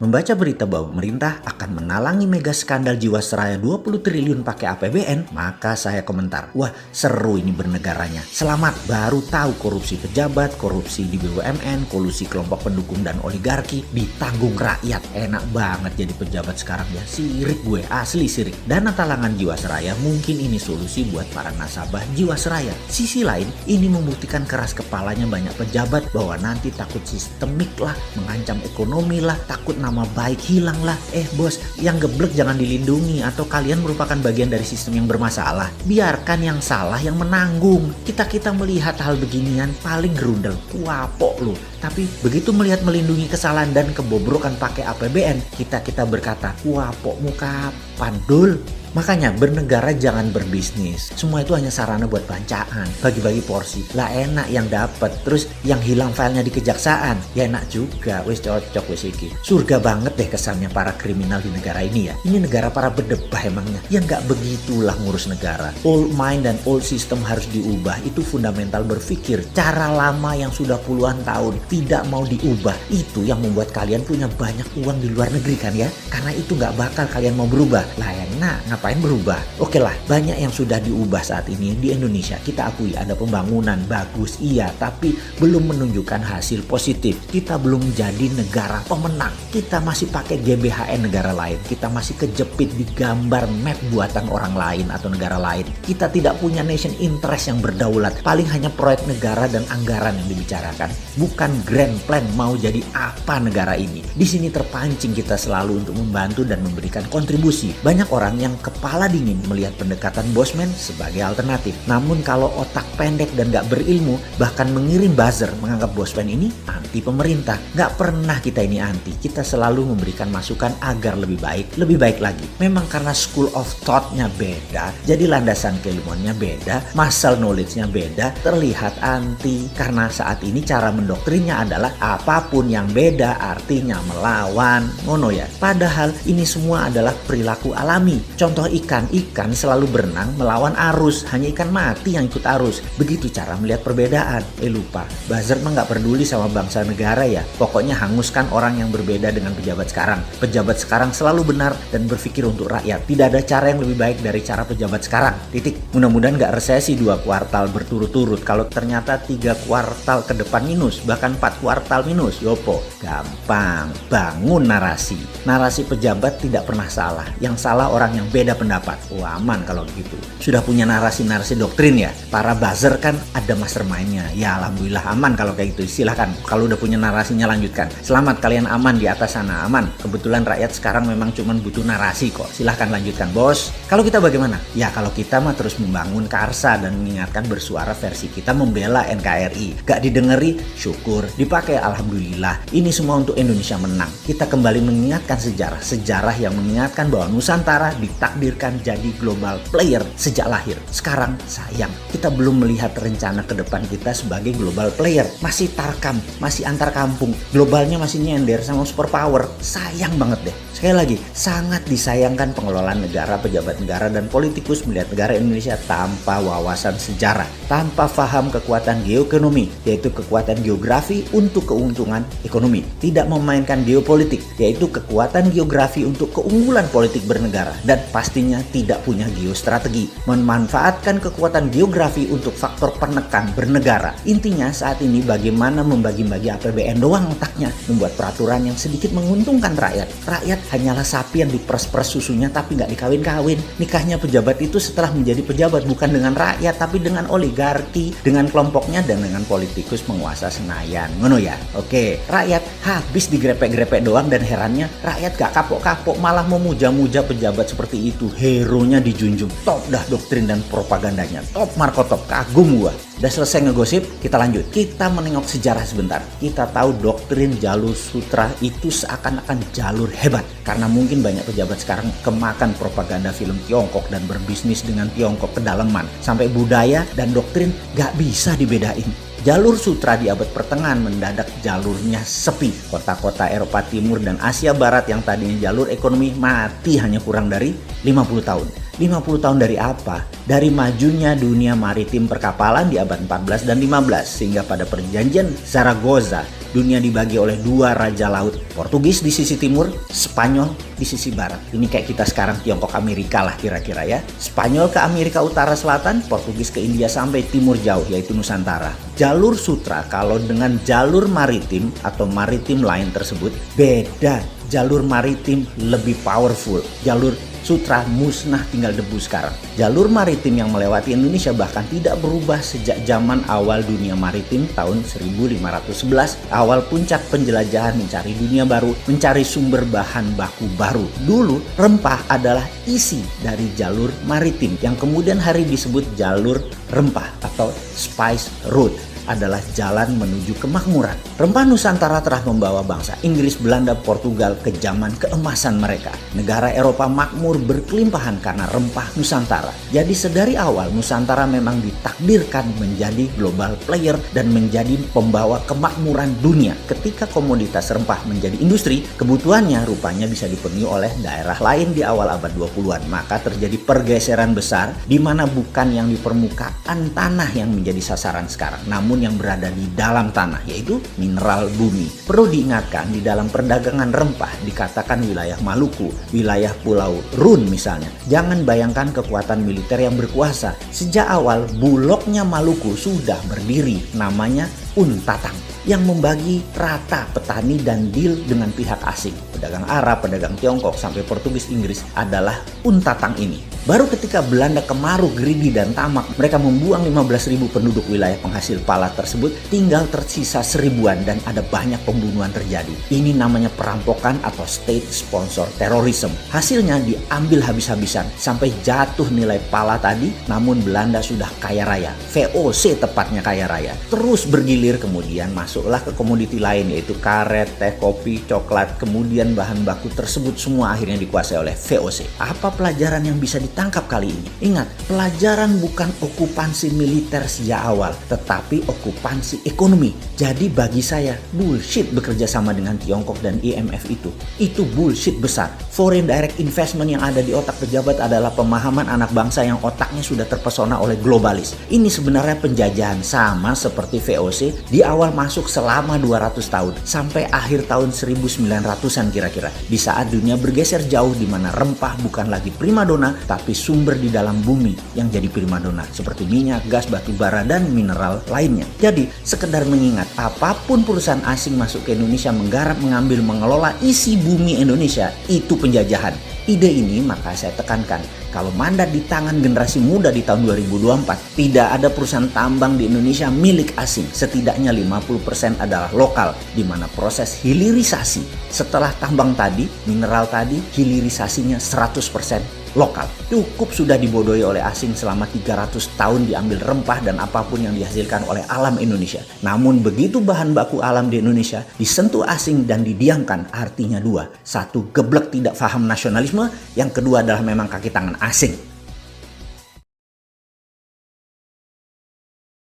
membaca berita bahwa pemerintah akan menalangi mega skandal Jiwasraya 20 triliun pakai APBN, maka saya komentar, wah seru ini bernegaranya. Selamat, baru tahu korupsi pejabat, korupsi di BUMN, kolusi kelompok pendukung dan oligarki ditanggung rakyat. Enak banget jadi pejabat sekarang ya, sirik gue, asli sirik. Dana talangan Jiwasraya mungkin ini solusi buat para nasabah Jiwasraya. Sisi lain, ini membuktikan keras kepalanya banyak pejabat bahwa nanti takut sistemik lah, mengancam ekonomi lah, takut nama baik hilang lah. Bos, yang geblek jangan dilindungi atau kalian merupakan bagian dari sistem yang bermasalah. Biarkan yang salah yang menanggung. Kita melihat hal beginian paling gerundel, kuapok lu. Tapi begitu melihat melindungi kesalahan dan kebobrokan pakai APBN, kita berkata, kuapokmu kapan dul? Makanya bernegara jangan berbisnis. Semua itu hanya sarana buat bancaan, bagi-bagi porsi. Lah enak yang dapat, terus yang hilang filenya di kejaksaan. Ya enak juga, wis cocok wis iki. Surga banget deh kesannya para kriminal di negara ini ya. Ini negara para berdebah emangnya. Ya nggak begitulah ngurus negara. Old mind dan old system harus diubah. Itu fundamental berpikir. Cara lama yang sudah puluhan tahun tidak mau diubah. Itu yang membuat kalian punya banyak uang di luar negeri kan ya. Karena itu nggak bakal kalian mau berubah. Lah enak, ngapain berubah? Oke lah, banyak yang sudah diubah saat ini di Indonesia. Kita akui ada pembangunan bagus, iya, tapi belum menunjukkan hasil positif. Kita belum jadi negara pemenang. Kita masih pakai GBHN negara lain. Kita masih kejepit di gambar map buatan orang lain atau negara lain. Kita tidak punya nation interest yang berdaulat. Paling hanya proyek negara dan anggaran yang dibicarakan. Bukan grand plan mau jadi apa negara ini. Di sini terpancing kita selalu untuk membantu dan memberikan kontribusi. Banyak orang yang kepala dingin melihat pendekatan bosman sebagai alternatif. Namun kalau otak pendek dan gak berilmu, bahkan mengirim buzzer menganggap bosman ini anti pemerintah. Gak pernah kita ini anti. Kita selalu memberikan masukan agar lebih baik lagi. Memang karena school of thought-nya beda, jadi landasan keilmuannya beda, muscle knowledge-nya beda, terlihat anti. Karena saat ini cara mendoktrinnya adalah apapun yang beda artinya melawan. Ngono ya. Padahal ini semua adalah perilaku alami. Contoh ikan selalu berenang melawan arus, hanya ikan mati yang ikut arus. Begitu cara melihat perbedaan. Lupa, buzzer mah gak peduli sama bangsa negara ya. Pokoknya hanguskan orang yang berbeda dengan pejabat sekarang. Pejabat sekarang selalu benar dan berpikir untuk rakyat. Tidak ada cara yang lebih baik dari cara pejabat sekarang. Titik. Mudah-mudahan gak resesi 2 kuartal berturut-turut. Kalau ternyata 3 kuartal ke depan minus, bahkan 4 kuartal minus, yopo. Gampang, bangun narasi. Narasi pejabat tidak pernah salah. Yang salah orang yang beda pendapat. Aman kalau begitu. Sudah punya narasi-narasi doktrin ya. Para buzzer kan ada mastermind-nya. Ya alhamdulillah aman kalau kayak gitu. Silahkan. Kalau udah punya narasinya lanjutkan. Selamat kalian aman di atas sana. Aman. Kebetulan rakyat sekarang memang cuma butuh narasi kok. Silahkan lanjutkan bos. Kalau kita bagaimana? Ya kalau kita mah terus membangun karsa dan mengingatkan bersuara versi kita membela NKRI. Gak didengeri, syukur. Dipakai alhamdulillah. Ini semua untuk Indonesia menang. Kita kembali mengingatkan sejarah. Sejarah yang mengingatkan bahwa Nusantara ditakdirkan jadi global player sejak lahir. Sekarang sayang kita belum melihat rencana ke depan kita sebagai global player. Masih tarkam, masih antar kampung. Globalnya masih nyender sama superpower. Sayang banget deh. Sekali lagi, sangat disayangkan pengelolaan negara, pejabat negara, dan politikus melihat negara Indonesia tanpa wawasan sejarah, tanpa paham kekuatan geoekonomi, yaitu kekuatan geografi untuk keuntungan ekonomi. Tidak memainkan geopolitik, yaitu kekuatan geografi untuk keunggulan politik bernegara, dan pastinya tidak punya geostrategi. Memanfaatkan kekuatan geografi untuk faktor penekan bernegara. Intinya saat ini bagaimana membagi-bagi APBN doang otaknya, membuat peraturan yang sedikit menguntungkan rakyat. Rakyat hanyalah sapi yang diperes-peres susunya tapi nggak dikawin-kawin. Nikahnya pejabat itu setelah menjadi pejabat bukan dengan rakyat tapi dengan oligarki, dengan kelompoknya dan dengan politikus penguasa Senayan. Ngono ya? Oke, rakyat habis digrepek-grepek doang dan herannya rakyat gak kapok-kapok malah memuja-muja pejabat seperti itu. Hero-nya dijunjung. Top dah doktrin dan propagandanya. Top Marco Top. Kagum gua. Udah selesai ngegosip, kita lanjut. Kita menengok sejarah sebentar. Kita tahu doktrin jalur sutra itu seakan-akan jalur hebat. Karena mungkin banyak pejabat sekarang kemakan propaganda film Tiongkok dan berbisnis dengan Tiongkok kedalaman. Sampai budaya dan doktrin gak bisa dibedain. Jalur sutra di abad pertengahan mendadak jalurnya sepi. Kota-kota Eropa Timur dan Asia Barat yang tadinya jalur ekonomi mati hanya kurang dari 50 tahun. 50 tahun dari apa? Dari majunya dunia maritim perkapalan di abad 14 dan 15 sehingga pada perjanjian Zaragoza dunia dibagi oleh dua raja laut, Portugis di sisi timur, Spanyol di sisi barat. Ini kayak kita sekarang Tiongkok Amerika lah kira-kira ya. Spanyol ke Amerika Utara Selatan, Portugis ke India sampai timur jauh yaitu Nusantara. Jalur sutra kalau dengan jalur maritim atau maritim line tersebut beda. Jalur maritim lebih powerful. Jalur sutra musnah tinggal debu sekarang. Jalur maritim yang melewati Indonesia bahkan tidak berubah sejak zaman awal dunia maritim tahun 1511. Awal puncak penjelajahan mencari dunia baru, mencari sumber bahan baku baru. Dulu rempah adalah isi dari jalur maritim yang kemudian hari disebut jalur rempah atau spice road. Adalah jalan menuju kemakmuran. Rempah Nusantara telah membawa bangsa Inggris, Belanda, Portugal ke zaman keemasan mereka. Negara Eropa makmur berkelimpahan karena rempah Nusantara. Jadi sedari awal Nusantara memang ditakdirkan menjadi global player dan menjadi pembawa kemakmuran dunia. Ketika komoditas rempah menjadi industri, kebutuhannya rupanya bisa dipenuhi oleh daerah lain di awal abad 20-an. Maka terjadi pergeseran besar di mana bukan yang di permukaan tanah yang menjadi sasaran sekarang, namun yang berada di dalam tanah, yaitu mineral bumi. Perlu diingatkan, di dalam perdagangan rempah dikatakan wilayah Maluku, wilayah Pulau Run misalnya. Jangan bayangkan kekuatan militer yang berkuasa. Sejak awal bulognya Maluku sudah berdiri, namanya Untatang, yang membagi rata petani dan deal dengan pihak asing. Pedagang Arab, pedagang Tiongkok, sampai Portugis, Inggris adalah Untatang ini. Baru ketika Belanda kemaru, greedy dan tamak, mereka membuang 15.000 penduduk wilayah penghasil pala tersebut, tinggal tersisa 1000-an dan ada banyak pembunuhan terjadi. Ini namanya perampokan atau state sponsor terrorism. Hasilnya diambil habis-habisan sampai jatuh nilai pala tadi, namun Belanda sudah kaya raya. VOC tepatnya kaya raya. Terus bergilir, kemudian masuklah ke komoditi lain yaitu karet, teh, kopi, coklat, kemudian bahan baku tersebut semua akhirnya dikuasai oleh VOC. Apa pelajaran yang bisa ditangkap kali ini? Ingat, pelajaran bukan okupansi militer sejak awal, tetapi okupansi ekonomi. Jadi bagi saya, bullshit bekerja sama dengan Tiongkok dan IMF itu. Itu bullshit besar. Foreign direct investment yang ada di otak pejabat adalah pemahaman anak bangsa yang otaknya sudah terpesona oleh globalis. Ini sebenarnya penjajahan sama seperti VOC di awal masuk selama 200 tahun sampai akhir tahun 1900-an kira-kira. Di saat dunia bergeser jauh di mana rempah bukan lagi primadona tapi sumber di dalam bumi yang jadi primadona seperti minyak, gas, batu bara dan mineral lainnya. Jadi sekedar mengingat, apapun perusahaan asing masuk ke Indonesia menggarap, mengambil, mengelola isi bumi Indonesia, itu penjajahan. Ide ini maka saya tekankan, kalau mandat di tangan generasi muda di tahun 2024, tidak ada perusahaan tambang di Indonesia milik asing. Setidaknya 50% adalah lokal, di mana proses hilirisasi setelah tambang tadi, mineral tadi, hilirisasinya 100% lokal. Cukup sudah dibodohi oleh asing selama 300 tahun diambil rempah dan apapun yang dihasilkan oleh alam Indonesia. Namun begitu bahan baku alam di Indonesia disentuh asing dan didiamkan, artinya dua. Satu, geblek tidak paham nasionalisme. Yang kedua adalah memang kaki tangan asing.